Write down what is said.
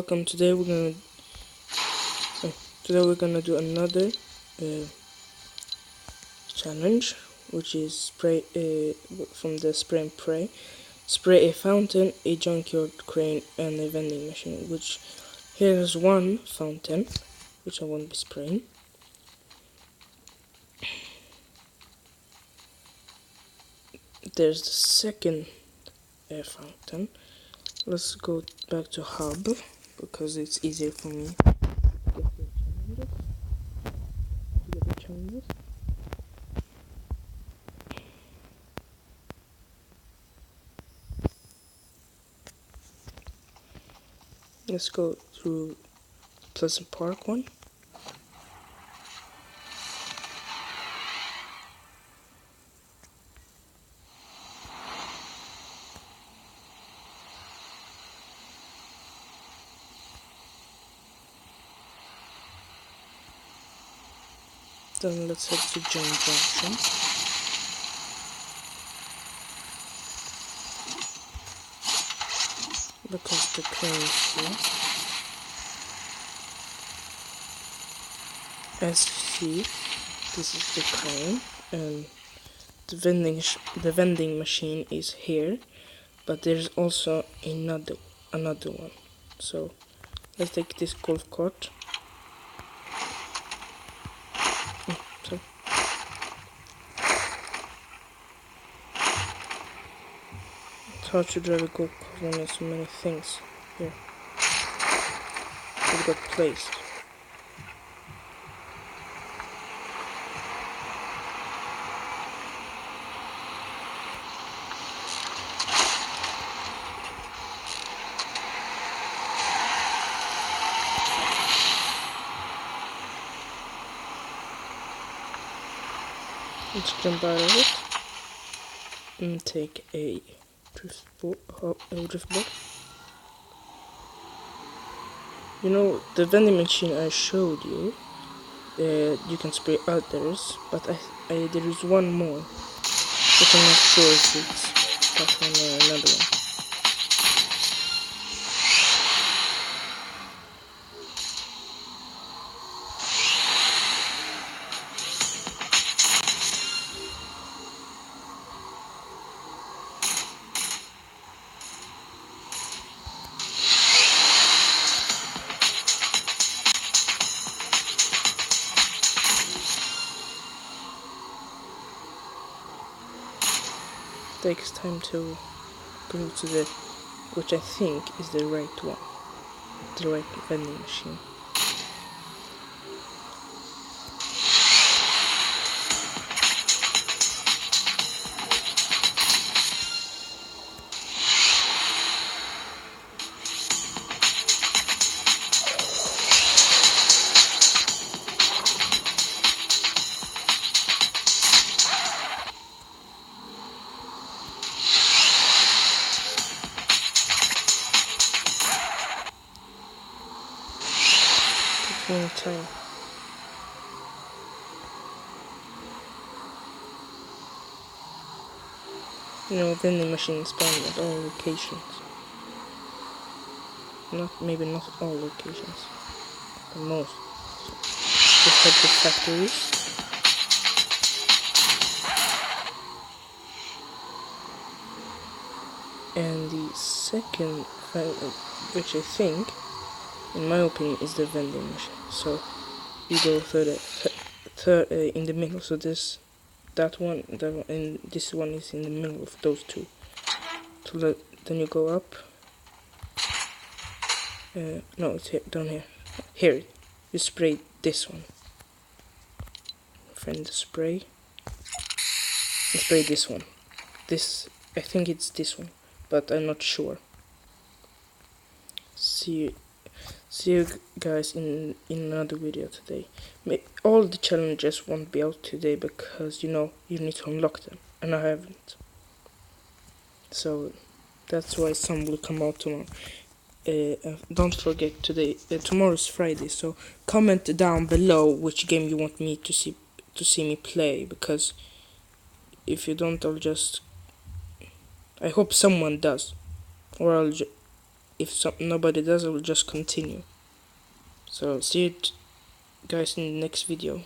Welcome. Today we're gonna do another challenge, which is spray from the spray and pray. Spray a fountain, a junkyard crane, and a vending machine. Which here's one fountain, which I won't be spraying. There's the second fountain. Let's go back to hub because it's easier for me to get the challenges. Let's go through Pleasant Park one. Then let's head to John Junction. Because the crane is here. As you see, this is the crane, and the vending machine is here, but there's also another one. So let's take this golf cart. It's hard to drive a golf cart when there's so many things here. It got placed. Let's jump out of it and take a drift board. You know, the vending machine I showed you, you can spray others, but there is one more, but I'm not sure if it's that one or another one. Takes time to go to the, which I think is the right one, the right vending machine. Time. You know, vending machines spawn at all locations. Maybe not all locations, but most. Just like the factories. And the second, which I think, in my opinion, is the vending machine. So you go third in the middle. So that one, and this one is in the middle of those two. So then you go up. No, it's here, down here. Here, you spray this one. Find the spray. And spray this one. I think it's this one, but I'm not sure. See you guys in another video today. All the challenges won't be out today because you need to unlock them, and I haven't. So that's why some will come out tomorrow. Don't forget tomorrow's Friday, so comment down below which game you want me to see me play, because if you don't, I hope someone does, or if nobody does, I will just continue. So see you guys in the next video.